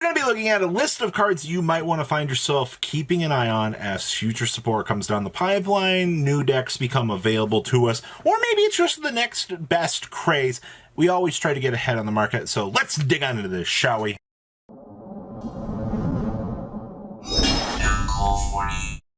We're going to be looking at a list of cards you might want to find yourself keeping an eye on as future support comes down the pipeline, new decks become available to us, or maybe it's just the next best craze. We always try to get ahead on the market, so let's dig on into this, shall we?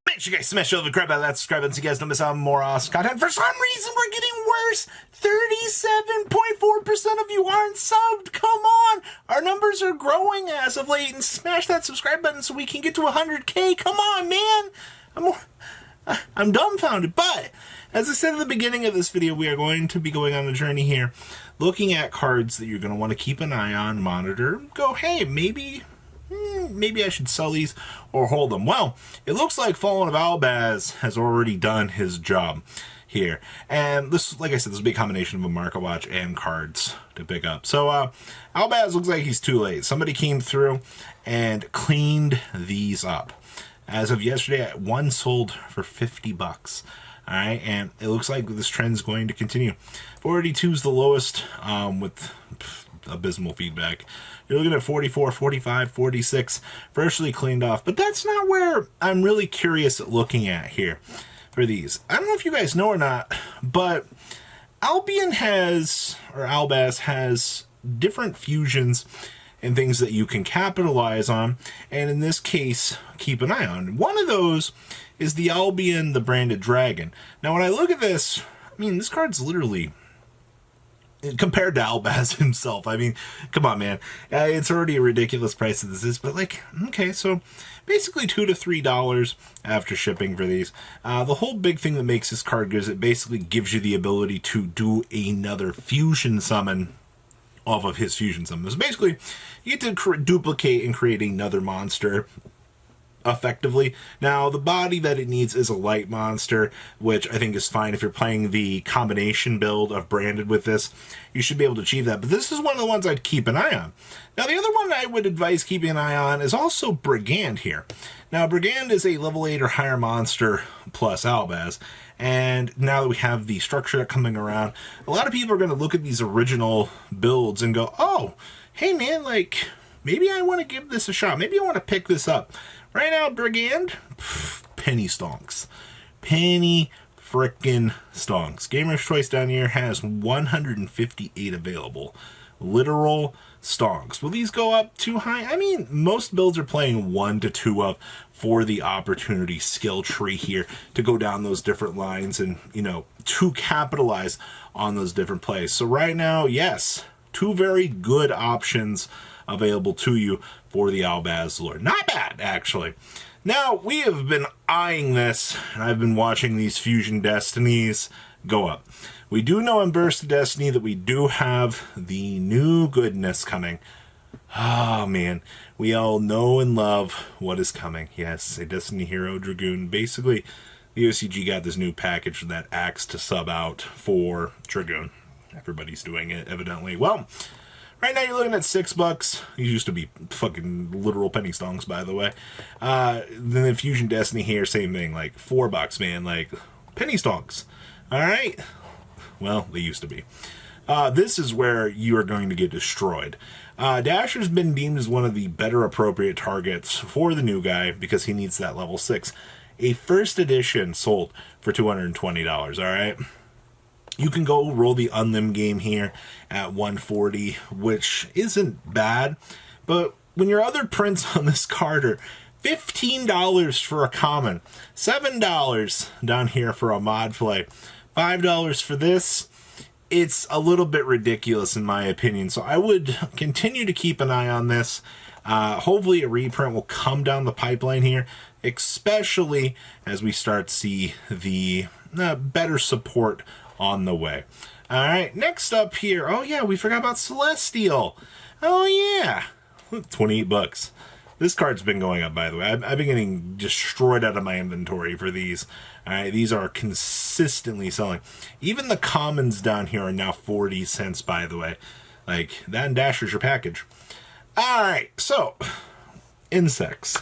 Make sure you guys smash over the crap out of that subscribe button so you guys don't miss out on more awesome content. For some reason, we're getting worse. 37.4% of you aren't subbed. Come on. Our numbers are growing as of late. And smash that subscribe button so we can get to 100K. Come on, man. I'm dumbfounded. But as I said at the beginning of this video, we are going to be going on a journey here, looking at cards that you're going to want to keep an eye on, monitor, go, hey, maybe I should sell these or hold them. Well, it looks like Fallen of Albedos has already done his job here. And this, like I said, this will be a combination of a market watch and cards to pick up. So Albedos looks like he's too late. Somebody came through and cleaned these up. As of yesterday, one sold for 50 bucks. All right, and it looks like this trend is going to continue. 482 is the lowest with abysmal feedback. You're looking at 44, 45, 46, virtually cleaned off. But that's not where I'm really curious at looking at here for these. I don't know if you guys know or not, but Albedos has different fusions and things that you can capitalize on, and in this case, keep an eye on. One of those is the Albedos, the Branded Dragon. Now, when I look at this, I mean, this card's literally, compared to Albedos himself, I mean, come on, man. It's already a ridiculous price that this is, but like, okay, so basically $2 to $3 after shipping for these. The whole big thing that makes this card good is it basically gives you the ability to do another fusion summon off of his fusion summon. So basically, you get to duplicate and create another monster effectively. Now, the body that it needs is a light monster, which I think is fine if you're playing the combination build of Branded with this. You should be able to achieve that, but this is one of the ones I'd keep an eye on. Now, the other one I would advise keeping an eye on is also Brigand here. Now, Brigand is a level 8 or higher monster plus Albedos, and now that we have the structure coming around, a lot of people are going to look at these original builds and go, oh, hey man, like, maybe I want to give this a shot. Maybe I want to pick this up. Right now, Brigand, penny stonks. Penny frickin' stonks. Gamer's Choice down here has 158 available. Literal stonks. Will these go up too high? I mean, most builds are playing 1 to 2 up for the opportunity skill tree here to go down those different lines and, you know, to capitalize on those different plays. So right now, yes, 2 very good options available to you for the Albedos Lord. Not bad, actually. Now, we have been eyeing this, and I've been watching these Fusion Destinies go up. We do know in Burst of Destiny that we do have the new goodness coming. Oh, man. We all know and love what is coming. Yes, a Destiny Hero Dragoon. Basically, the OCG got this new package that acts to sub out for Dragoon. Everybody's doing it, evidently. Well, right now you're looking at $6. These used to be fucking literal penny stonks, by the way. Then the Fusion Destiny here, same thing, like $4, man, like penny stonks. All right. Well, they used to be. This is where you are going to get destroyed. Dasher's been deemed as one of the better appropriate targets for the new guy because he needs that level 6. A first edition sold for $220, all right? You can go roll the Unlim game here at 140, which isn't bad, but when your other prints on this card are $15 for a common, $7 down here for a mod play, $5 for this, it's a little bit ridiculous in my opinion. So I would continue to keep an eye on this. Hopefully a reprint will come down the pipeline here, especially as we start to see the better support on the way. All right, next up here. Oh yeah, we forgot about Celestial. Oh yeah, $28. This card's been going up, by the way. I've been getting destroyed out of my inventory for these. All right, these are consistently selling. Even the commons down here are now 40 cents, by the way. Like, that and Dasher's your package. All right, so, insects.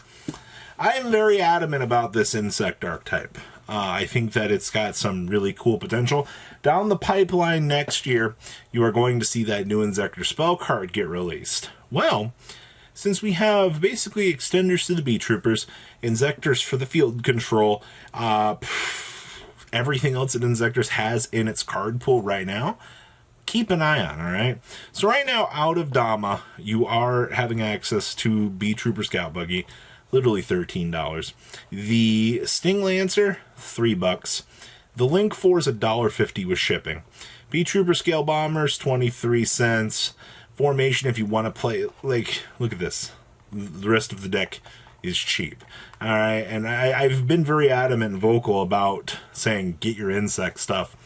I am very adamant about this insect archetype. I think that it's got some really cool potential. Down the pipeline next year, you are going to see that new Insector spell card get released. Well, since we have basically extenders to the B Troopers, injectors for the field control, everything else that Injectors has in its card pool right now, keep an eye on, all right? So right now, out of Dama, you are having access to B Trooper Scout Buggy, literally $13. The Sting Lancer, $3. The Link 4 is $1.50 with shipping. B Trooper Scale Bombers, 23 cents. Formation, if you want to play, like, look at this. The rest of the deck is cheap. All right, and I've been very adamant and vocal about saying get your insect stuff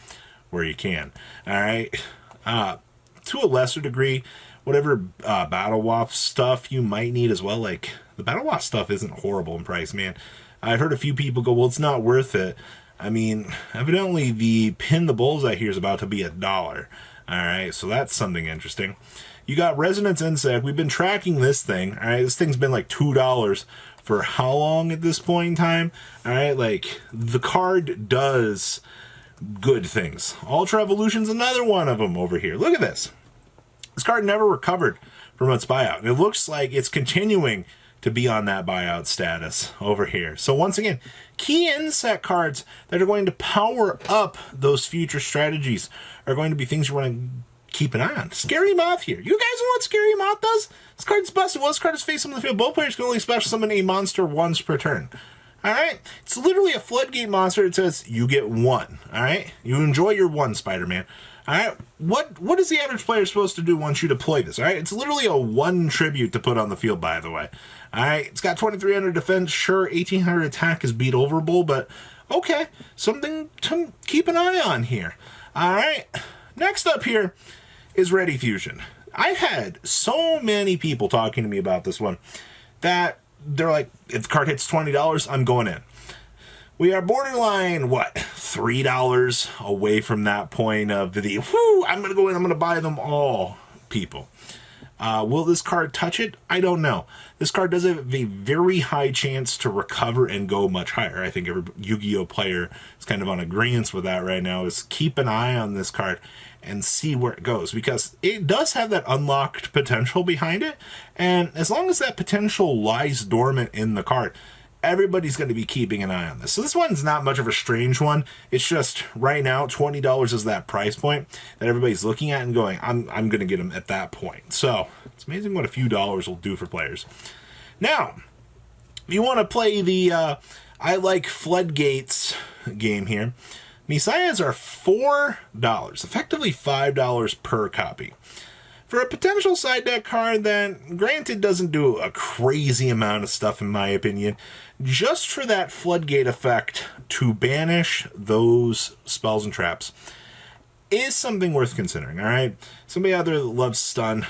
where you can. All right, to a lesser degree, whatever Battle Wasp stuff you might need as well. Like, the Battle Wasp stuff isn't horrible in price, man. I've heard a few people go, well, it's not worth it. I mean, evidently the Pin the Bullseye here is about to be $1. All right, so that's something interesting. You got Resonance Insect. We've been tracking this thing. All right, this thing's been like $2 for how long at this point in time? All right, like, the card does good things. Ultra Evolution's another one of them over here. Look at this. This card never recovered from its buyout. And it looks like it's continuing to be on that buyout status over here. So once again, key insect cards that are going to power up those future strategies are going to be things you want to keep an eye on. Scary Moth here. You guys know what Scary Moth does? This card's busted. Well, this card is face on the field. Both players can only special summon a monster once per turn. Alright? It's literally a floodgate monster. It says you get one. Alright? You enjoy your one, Spider-Man. Alright? What is the average player supposed to do once you deploy this? Alright? It's literally a one tribute to put on the field, by the way. Alright? It's got 2300 defense. Sure, 1800 attack is beat overable, but okay. Something to keep an eye on here. Alright? Next up here is Ready Fusion. I've had so many people talking to me about this one that they're like, if the card hits $20, I'm going in. We are borderline, what, $3 away from that point of the, whoo, I'm going to go in, I'm going to buy them all, people. Will this card touch it? I don't know. This card does have a very high chance to recover and go much higher. I think every Yu-Gi-Oh player is kind of on agreement with that right now, is keep an eye on this card and see where it goes, because it does have that unlocked potential behind it, and as long as that potential lies dormant in the card, everybody's going to be keeping an eye on this. So this one's not much of a strange one. It's just right now $20 is that price point that everybody's looking at and going, I'm going to get them at that point. So it's amazing what a few dollars will do for players. Now, if you want to play the I like Floodgates game here, Messiahs are $4, effectively $5 per copy. For a potential side deck card that, granted, doesn't do a crazy amount of stuff in my opinion, just for that Floodgate effect to banish those spells and traps is something worth considering, alright? Somebody out there that loves stun,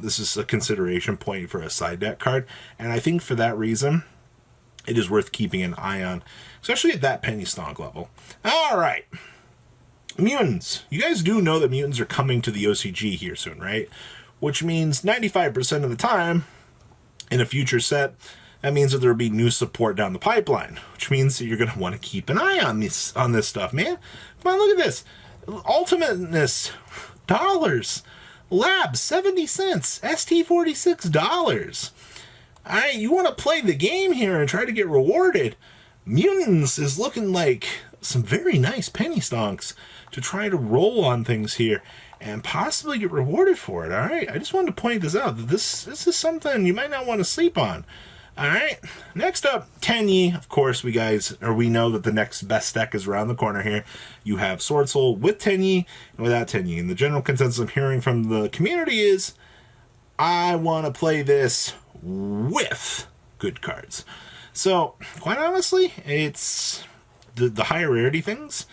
this is a consideration point for a side deck card, and I think for that reason, it is worth keeping an eye on, especially at that penny stonk level. Alright. Mutants. You guys do know that Mutants are coming to the OCG here soon, right? Which means 95% of the time, in a future set, that means that there will be new support down the pipeline, which means that you're going to want to keep an eye on this stuff, man. Come on, look at this. Ultimateness, dollars. Lab, 70 cents. ST, $46. Alright, you want to play the game here and try to get rewarded. Mutants is looking like some very nice penny stonks to try to roll on things here and possibly get rewarded for it, alright? I just wanted to point this out, that this is something you might not want to sleep on. Alright, next up, Tenyi. Of course, we know that the next best deck is around the corner here. You have Sword Soul with Tenyi and without Tenyi. And the general consensus I'm hearing from the community is, I want to play this with good cards. So, quite honestly, it's the higher rarity things,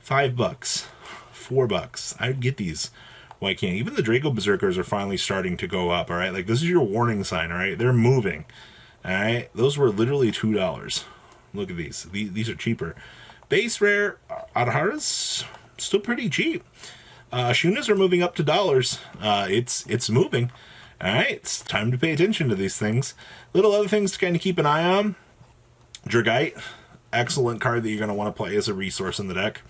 $5, $4. I'd get these. Why can't? Even the Draco Berserkers are finally starting to go up, alright? Like, this is your warning sign, alright? They're moving. Alright, those were literally $2. Look at these. These are cheaper. Base rare Adharas, still pretty cheap. Shunas are moving up to dollars. It's moving. Alright, it's time to pay attention to these things. Little other things to kind of keep an eye on. Dragite, excellent card that you're going to want to play as a resource in the deck.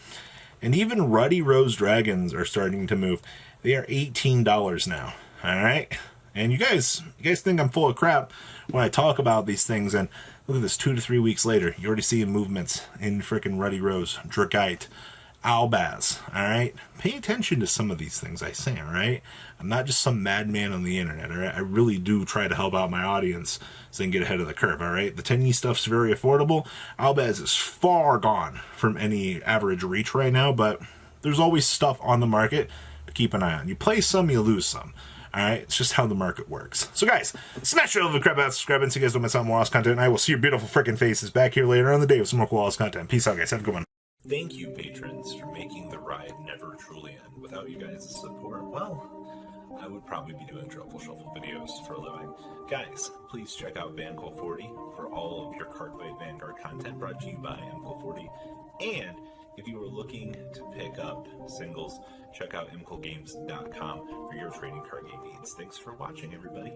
And even Ruddy Rose Dragons are starting to move. They are $18 now. Alright? And you guys think I'm full of crap when I talk about these things, and look at this, 2 to 3 weeks later, you're already seeing movements in frickin' Ruddy Rose, Drakite, Albaz, alright? Pay attention to some of these things I say, alright? I'm not just some madman on the internet, alright? I really do try to help out my audience so they can get ahead of the curve, alright? The 10E stuff's very affordable. Albaz is far gone from any average reach right now, but there's always stuff on the market to keep an eye on. You play some, you lose some. Alright, it's just how the market works. So guys, smash the over crap out, subscribe, and so you guys don't miss out on more Wallace content. And I will see your beautiful freaking faces back here later on the day with some more cool Wallace content. Peace out, guys. Have a good one. Thank you, patrons, for making the ride never truly end. Without you guys' support, well, I would probably be doing Truffle Shuffle videos for a living. Guys, please check out Vanquill40 for all of your Cardfight Vanguard content brought to you by Vanquill40. And if you are looking to pick up singles, check out mquillgames.com for your trading card game needs. Thanks for watching, everybody.